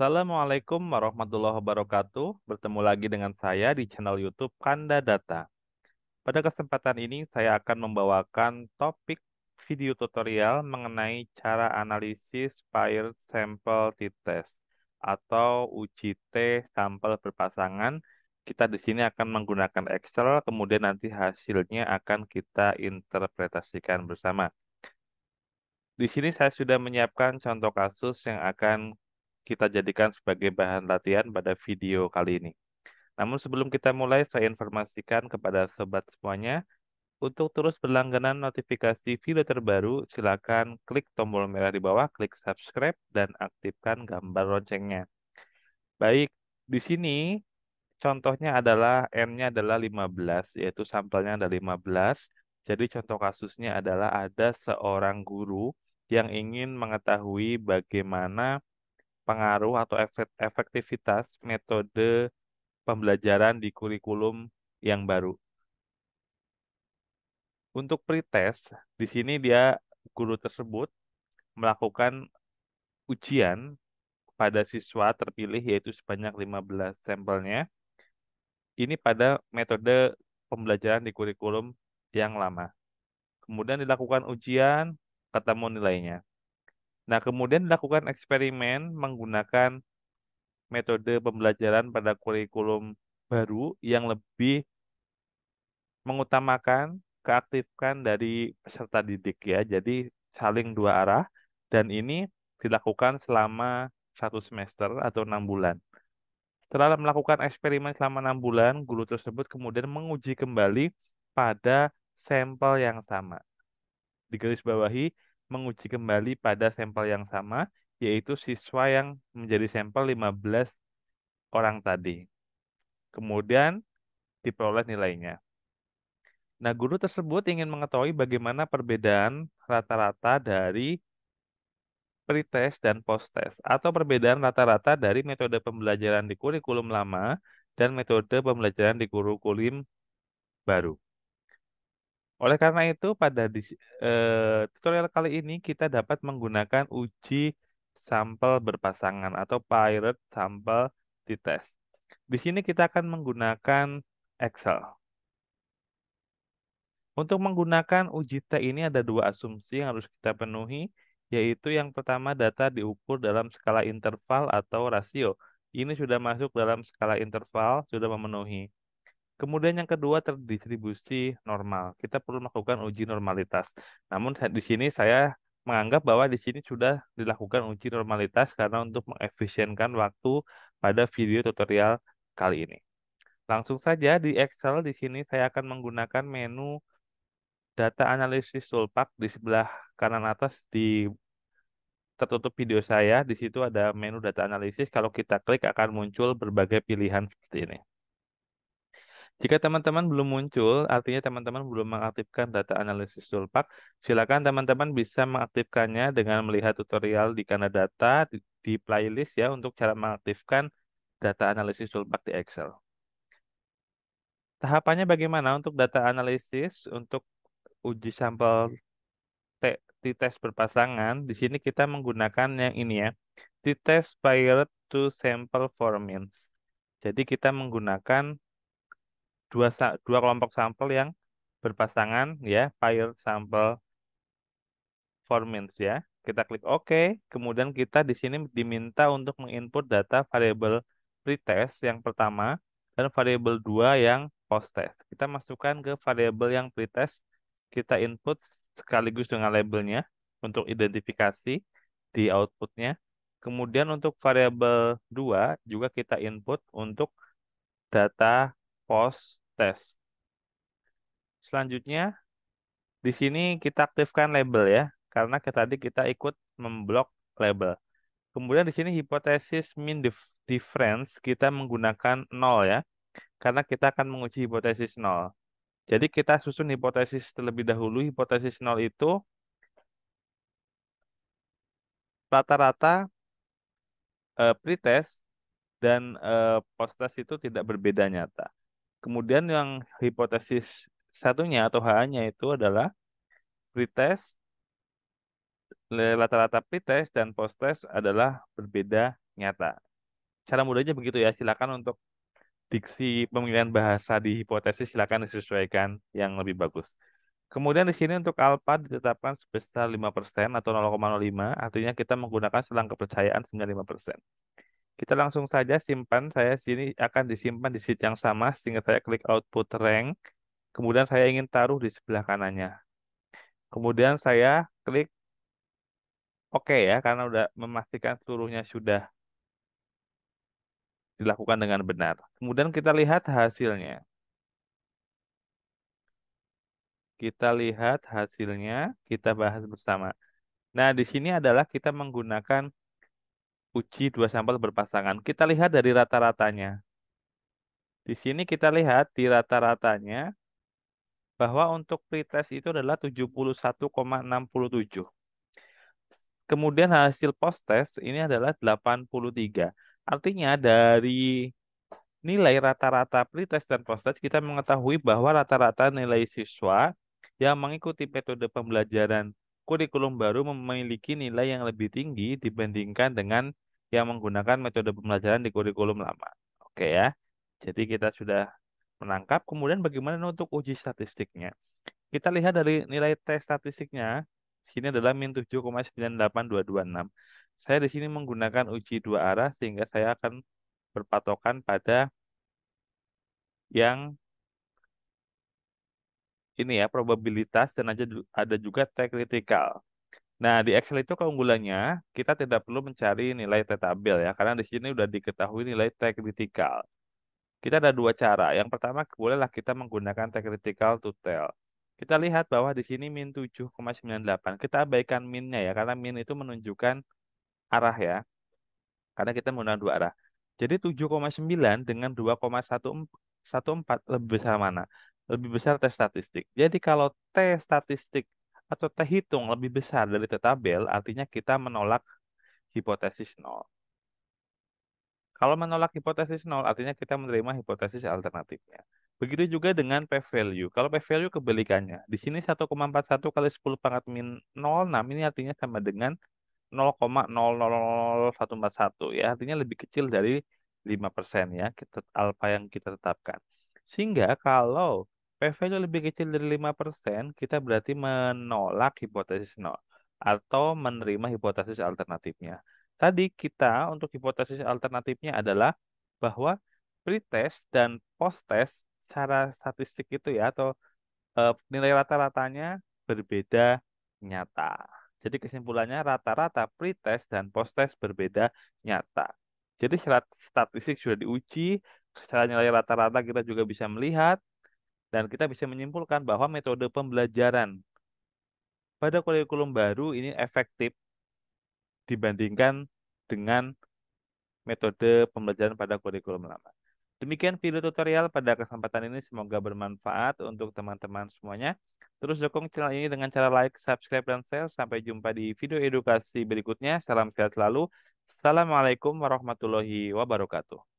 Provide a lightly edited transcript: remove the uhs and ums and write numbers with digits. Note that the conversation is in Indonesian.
Assalamualaikum warahmatullahi wabarakatuh. Bertemu lagi dengan saya di channel YouTube Kanda Data. Pada kesempatan ini, saya akan membawakan topik video tutorial mengenai cara analisis paired sample t-test atau uji T sampel berpasangan. Kita di sini akan menggunakan Excel, kemudian nanti hasilnya akan kita interpretasikan bersama. Di sini saya sudah menyiapkan contoh kasus yang akan kita jadikan sebagai bahan latihan pada video kali ini. Namun sebelum kita mulai, saya informasikan kepada sobat semuanya, untuk terus berlangganan notifikasi video terbaru, silakan klik tombol merah di bawah, klik subscribe, dan aktifkan gambar loncengnya. Baik, di sini contohnya adalah N-nya adalah 15, yaitu sampelnya ada 15. Jadi contoh kasusnya adalah ada seorang guru yang ingin mengetahui bagaimana pengaruh atau efektivitas metode pembelajaran di kurikulum yang baru. Untuk pretest, di sini guru tersebut melakukan ujian pada siswa terpilih yaitu sebanyak 15 sampelnya. Ini pada metode pembelajaran di kurikulum yang lama. Kemudian dilakukan ujian, ketemu nilainya. Nah, kemudian dilakukan eksperimen menggunakan metode pembelajaran pada kurikulum baru yang lebih mengutamakan keaktifkan dari peserta didik ya. Jadi saling dua arah dan ini dilakukan selama 1 semester atau 6 bulan. Setelah melakukan eksperimen selama 6 bulan, guru tersebut kemudian menguji kembali pada sampel yang sama. Digarisbawahi menguji kembali pada sampel yang sama, yaitu siswa yang menjadi sampel 15 orang tadi. Kemudian diperoleh nilainya. Nah, guru tersebut ingin mengetahui bagaimana perbedaan rata-rata dari pretest dan posttest, atau perbedaan rata-rata dari metode pembelajaran di kurikulum lama dan metode pembelajaran di kurikulum baru. Oleh karena itu, pada tutorial kali ini kita dapat menggunakan uji sampel berpasangan atau paired sample t-test. Di sini kita akan menggunakan Excel. Untuk menggunakan uji T ini ada dua asumsi yang harus kita penuhi, yaitu yang pertama data diukur dalam skala interval atau rasio. Ini sudah masuk dalam skala interval, sudah memenuhi. Kemudian yang kedua terdistribusi normal. Kita perlu melakukan uji normalitas. Namun di sini saya menganggap bahwa di sini sudah dilakukan uji normalitas karena untuk mengefisienkan waktu pada video tutorial kali ini. Langsung saja di Excel di sini saya akan menggunakan menu data analisis toolbar di sebelah kanan atas di tertutup video saya. Di situ ada menu data analisis. Kalau kita klik akan muncul berbagai pilihan seperti ini. Jika teman-teman belum muncul, artinya teman-teman belum mengaktifkan data analisis toolbar, silakan teman-teman bisa mengaktifkannya dengan melihat tutorial di Kanada Data di playlist ya untuk cara mengaktifkan data analisis toolbar di Excel. Tahapannya bagaimana untuk data analisis untuk uji sampel t-test berpasangan? Di sini kita menggunakan yang ini ya, t-test paired to sample for means. Jadi kita menggunakan dua kelompok sampel yang berpasangan ya, paired sample for means ya. Kita klik OK, kemudian kita di sini diminta untuk menginput data variabel pretest yang pertama dan variabel 2 yang posttest. Kita masukkan ke variabel yang pretest, kita input sekaligus dengan labelnya untuk identifikasi di outputnya. Kemudian untuk variabel 2 juga kita input untuk data post-test. Selanjutnya, di sini kita aktifkan label ya, karena tadi kita ikut memblok label. Kemudian di sini hipotesis mean difference kita menggunakan 0 ya, karena kita akan menguji hipotesis 0. Jadi kita susun hipotesis terlebih dahulu. Hipotesis 0 itu rata-rata pretest dan post-test itu tidak berbeda nyata. Kemudian yang hipotesis satunya atau H-nya itu adalah pretest, rata-rata pretest dan posttest adalah berbeda nyata. Cara mudahnya begitu ya. Silakan untuk diksi pemilihan bahasa di hipotesis silakan disesuaikan yang lebih bagus. Kemudian di sini untuk alfa ditetapkan sebesar 5% atau 0,05, artinya kita menggunakan selang kepercayaan 95%. Kita langsung saja simpan, saya sini akan disimpan di sheet yang sama sehingga saya klik output rank, kemudian saya ingin taruh di sebelah kanannya. Kemudian saya klik OK ya, karena udah memastikan seluruhnya sudah dilakukan dengan benar. Kemudian kita lihat hasilnya. Kita lihat hasilnya, kita bahas bersama. Nah, di sini adalah kita menggunakan uji dua sampel berpasangan. Kita lihat dari rata-ratanya. Di sini kita lihat di rata-ratanya bahwa untuk pretest itu adalah 71,67. Kemudian hasil post-test ini adalah 83. Artinya dari nilai rata-rata pretest dan post-test kita mengetahui bahwa rata-rata nilai siswa yang mengikuti metode pembelajaran kurikulum baru memiliki nilai yang lebih tinggi dibandingkan dengan yang menggunakan metode pembelajaran di kurikulum lama. Oke ya. Jadi kita sudah menangkap. Kemudian bagaimana untuk uji statistiknya? Kita lihat dari nilai tes statistiknya. Sini adalah min 7,98226. Saya di sini menggunakan uji dua arah sehingga saya akan berpatokan pada yang ini ya probabilitas dan ada juga T kritikal. Nah, di Excel itu keunggulannya kita tidak perlu mencari nilai T tabel ya karena di sini sudah diketahui nilai T kritikal. Kita ada dua cara. Yang pertama bolehlah kita menggunakan T kritikal to tell. Kita lihat bahwa di sini min 7,98. Kita abaikan minnya ya karena min itu menunjukkan arah ya. Karena kita menggunakan dua arah. Jadi 7,9 dengan 2,14 lebih besar mana? Lebih besar T statistik. Jadi kalau T statistik atau T hitung lebih besar dari T tabel, artinya kita menolak hipotesis nol. Kalau menolak hipotesis nol, artinya kita menerima hipotesis alternatifnya. Begitu juga dengan p-value. Kalau p-value kebalikannya. Di sini 1,41 kali 10 pangkat min 06, ini artinya sama dengan 0,000141 ya. Artinya lebih kecil dari 5% ya, alfa yang kita tetapkan. Sehingga kalau p-value lebih kecil dari 5%, kita berarti menolak hipotesis nol atau menerima hipotesis alternatifnya. Tadi kita untuk hipotesis alternatifnya adalah bahwa pretest dan post-test secara statistik itu ya atau nilai rata-ratanya berbeda nyata. Jadi kesimpulannya rata-rata pretest dan post-test berbeda nyata. Jadi secara statistik sudah diuji, secara nilai rata-rata kita juga bisa melihat dan kita bisa menyimpulkan bahwa metode pembelajaran pada kurikulum baru ini efektif dibandingkan dengan metode pembelajaran pada kurikulum lama. Demikian video tutorial pada kesempatan ini. Semoga bermanfaat untuk teman-teman semuanya. Terus dukung channel ini dengan cara like, subscribe, dan share. Sampai jumpa di video edukasi berikutnya. Salam sehat selalu. Assalamualaikum warahmatullahi wabarakatuh.